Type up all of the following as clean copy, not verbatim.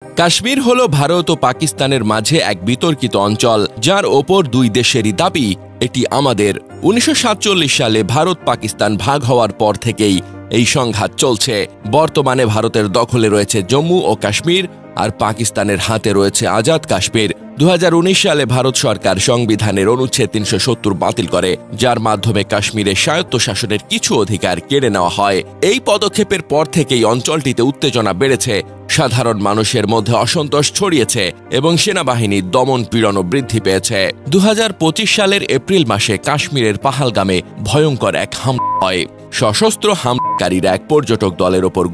কাশ্মীর হল ভারত ও পাকিস্তানের মাঝে এক বিতর্কিত অঞ্চল, যার ওপর দুই দেশেরই দাবি এটি আমাদের। 1947 সালে ভারত পাকিস্তান ভাগ হওয়ার পর থেকেই এই সংঘাত চলছে। বর্তমানে ভারতের দখলে রয়েছে জম্মু ও কাশ্মীর, আর পাকিস্তানের হাতে রয়েছে আজাদ কাশ্মীর। 2019 সালে ভারত সরকার সংবিধানের অনুচ্ছেদ 370 বাতিল করে, যার মাধ্যমে কাশ্মীরে স্বায়ত্তশাসনের কিছু অধিকার কেড়ে নেওয়া হয়। এই পদক্ষেপের পর থেকেই অঞ্চলটিতে উত্তেজনা বেড়েছে, সাধারণ মানুষের মধ্যে অসন্তোষ ছড়িয়েছে এবং সেনাবাহিনীর দমন পীড়নও বৃদ্ধি পেয়েছে। 2025 সালের এপ্রিল মাসে কাশ্মীরের পাহালগামে ভয়ঙ্কর এক হামলা হয়। সশস্ত্র হামলাকারীরা এক পর্যটক দলের ওপর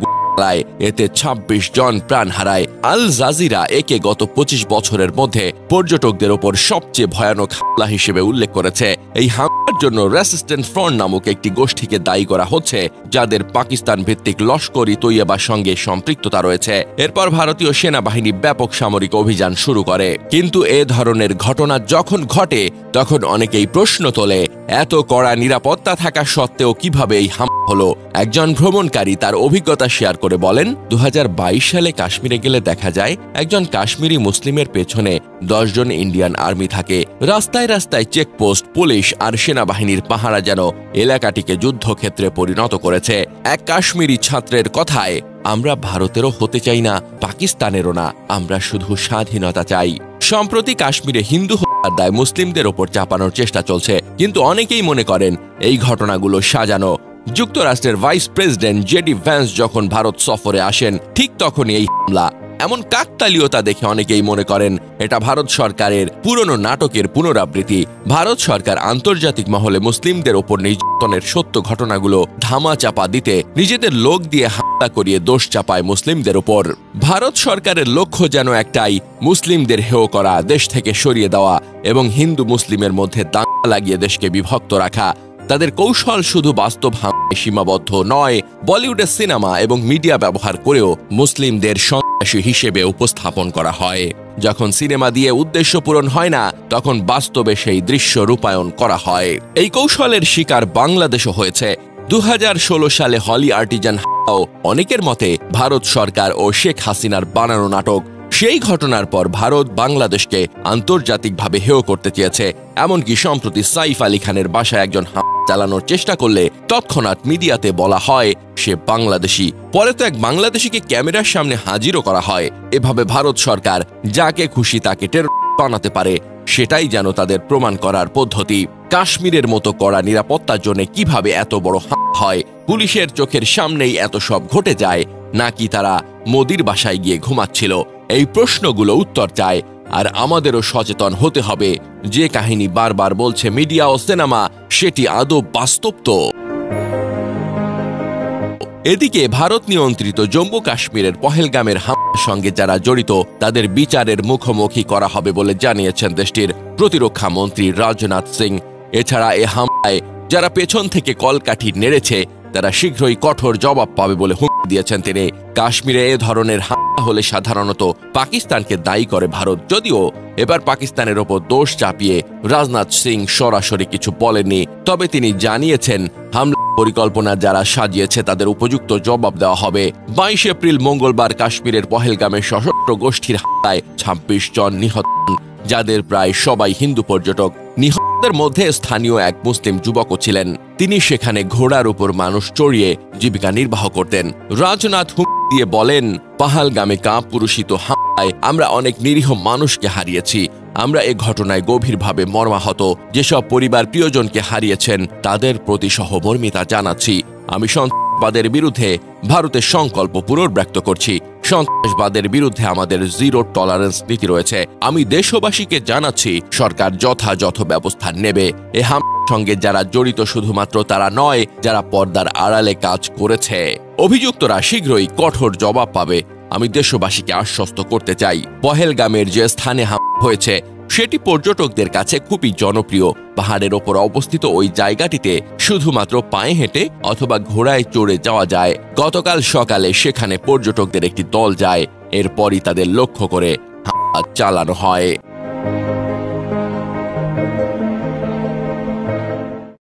এতে 26 জন প্রাণ হারায়। আল জাজিরা একে গত 25 বছরের মধ্যে পর্যটকদের ওপর সবচেয়ে ভয়ানক হামলা হিসেবে উল্লেখ করেছে। এই হামলার জন্য রেসিস্ট্যান্ট ফ্রন্ট নামক একটি গোষ্ঠীকে দায়ী করা হচ্ছে, যাদের পাকিস্তান ভিত্তিক লস্কর-ই তৈয়বার সঙ্গে সম্পৃক্ততা রয়েছে। এরপর ভারতীয় সেনাবাহিনী ব্যাপক সামরিক অভিযান শুরু করে। কিন্তু এ ধরনের ঘটনা যখন ঘটে, তখন অনেকেই প্রশ্ন তোলে, এত কড়া নিরাপত্তা থাকা সত্ত্বেও কিভাবে এই হামলা হলো? একজন ভ্রমণকারী তার অভিজ্ঞতা শেয়ার করে বলেন, 2022 সালে কাশ্মীরে গেলে দেখা যায় একজন কাশ্মীরি মুসলিমের পেছনে 10 জন ইন্ডিয়ান আর্মি থাকে। রাস্তায় রাস্তায় চেকপোস্ট, পুলিশ আর সেনাবাহিনীর পাহারা যেন এলাকাটিকে যুদ্ধক্ষেত্রে পরিণত করেছে। এক কাশ্মীরি ছাত্রের কথায়, আমরা ভারতেরও হতে চাই না, পাকিস্তানেরও না, আমরা শুধু স্বাধীনতা চাই। সম্প্রতি কাশ্মীরে হিন্দু হত্যার দায় মুসলিমদের ওপর চাপানোর চেষ্টা চলছে, কিন্তু অনেকেই মনে করেন এই ঘটনাগুলো সাজানো। যুক্তরাষ্ট্রের ভাইস প্রেসিডেন্ট জেডি ভ্যান্স যখন ভারত সফরে আসেন, ঠিক তখনই এই হামলা। এমন কাকতালীয়তা দেখে অনেকেই মনে করেন এটা ভারত সরকারের পুরনো নাটকের পুনরাবৃত্তি। ভারত সরকার আন্তর্জাতিক মহলে মুসলিমদের ওপর নির্যাতনের সত্য ঘটনাগুলো ধামাচাপা দিতে নিজেদের লোক দিয়ে হামলা করিয়ে দোষ চাপায় মুসলিমদের ওপর। ভারত সরকারের লক্ষ্য যেন একটাই, মুসলিমদের হেয় করা, দেশ থেকে সরিয়ে দেওয়া এবং হিন্দু মুসলিমের মধ্যে দাঙ্গা লাগিয়ে দেশকে বিভক্ত রাখা। তাদের কৌশল শুধু বাস্তব হামলায় সীমাবদ্ধ নয়, বলিউডের সিনেমা এবং মিডিয়া ব্যবহার করেও মুসলিমদের সন্ত্রাসী হিসেবে উপস্থাপন করা হয়। যখন সিনেমা দিয়ে উদ্দেশ্য পূরণ হয় না, তখন বাস্তবে সেই দৃশ্য রূপায়ণ করা হয়। এই কৌশলের শিকার বাংলাদেশও হয়েছে। 2016 সালে হলি আর্টিজান হামলাও অনেকের মতে ভারত সরকার ও শেখ হাসিনার বানানো নাটক। সেই ঘটনার পর ভারত বাংলাদেশকে আন্তর্জাতিকভাবে হেয় করতে চেয়েছে। এমনকি সম্প্রতি সাইফ আলী খানের বাসায় একজন হামলা চালানোর চেষ্টা করলে তৎক্ষণাৎ মিডিয়াতে বলা হয় সে বাংলাদেশি। পরে তো এক বাংলাদেশিকে ক্যামেরার সামনে হাজিরও করা হয়। এভাবে ভারত সরকার যাকে খুশি তাকে টেররিস্ট বানাতে পারে, সেটাই যেন তাদের প্রমাণ করার পদ্ধতি। কাশ্মীরের মতো কড়া নিরাপত্তার জন্য কিভাবে এত বড় হামলা হয়? পুলিশের চোখের সামনেই এত সব ঘটে যায়, নাকি তারা মোদির বাসায় গিয়ে ঘুমাচ্ছিল? এই প্রশ্নগুলো উত্তর চায়। আর আমাদেরও সচেতন হতে হবে, যে কাহিনী বারবার বলছে মিডিয়া ও সিনেমা, সেটি আদৌ বাস্তব তো? এদিকে ভারত নিয়ন্ত্রিত জম্মু কাশ্মীরের পহেলগামের হামলার সঙ্গে যারা জড়িত, তাদের বিচারের মুখোমুখি করা হবে বলে জানিয়েছেন দেশটির প্রতিরক্ষা মন্ত্রী রাজনাথ সিং। এছাড়া এ হামলায় যারা পেছন থেকে কলকাঠি নেড়েছে, তারা শীঘ্রই কঠোর জবাব পাবে বলে হুমকি দিয়েছেন তিনি। কাশ্মীরে এ ধরনের হামলা হলে সাধারণত পাকিস্তানকে দায়ী করে ভারত, যদিও এবার পাকিস্তানের ওপর দোষ চাপিয়ে রাজনাথ সিং সরাসরি কিছু বলেননি। তবে তিনি জানিয়েছেন হামলা পরিকল্পনা যারা সাজিয়েছে তাদের উপযুক্ত জবাব দেওয়া হবে। 22 এপ্রিল মঙ্গলবার কাশ্মীরের পহেলগামে সশস্ত্র গোষ্ঠীর হামলায় 26 জন নিহত, যাদের প্রায় সবাই হিন্দু পর্যটক। নিহতদের মধ্যে স্থানীয় এক মুসলিম যুবকও ছিলেন। তিনি সেখানে ঘোড়ার উপর মানুষ চড়িয়ে জীবিকা নির্বাহ করতেন। রাজনাথ হুমকি দিয়ে বলেন, পাহালগামে কাপুরুষিত হামলায় আমরা অনেক নিরীহ মানুষকে হারিয়েছি। আমরা এ ঘটনায় গভীরভাবে মর্মাহত। যেসব পরিবার প্রিয়জনকে হারিয়েছেন তাদের প্রতি সহমর্মিতা জানাচ্ছি। আমি সন্ত্রাসবাদের বিরুদ্ধে ভারতের সংকল্প পুনর্ব্যক্ত করছি। সন্ত্রাসবাদের বিরুদ্ধে আমাদের জিরো টলারেন্স নীতি রয়েছে। আমি দেশবাসীকে জানাচ্ছি সরকার যথাযথ ব্যবস্থা নেবে। এ হামলার সঙ্গে যারা জড়িত শুধুমাত্র তারা নয়, যারা পর্দার আড়ালে কাজ করেছে। অভিযুক্তরা শীঘ্রই কঠোর জবাব পাবে। আমি দেশবাসীকে আশ্বস্ত করতে চাই, পহেলগামের যে স্থানে হামলা হয়েছে সেটি পর্যটকদের কাছে খুবই জনপ্রিয়। পাহাড়ের ওপর অবস্থিত ওই জায়গাটিতে শুধুমাত্র পায়ে হেঁটে অথবা ঘোড়ায় চড়ে যাওয়া যায়। গতকাল সকালে সেখানে পর্যটকদের একটি দল যায়, এরপরই তাদের লক্ষ্য করে হামলা চালানো হয়।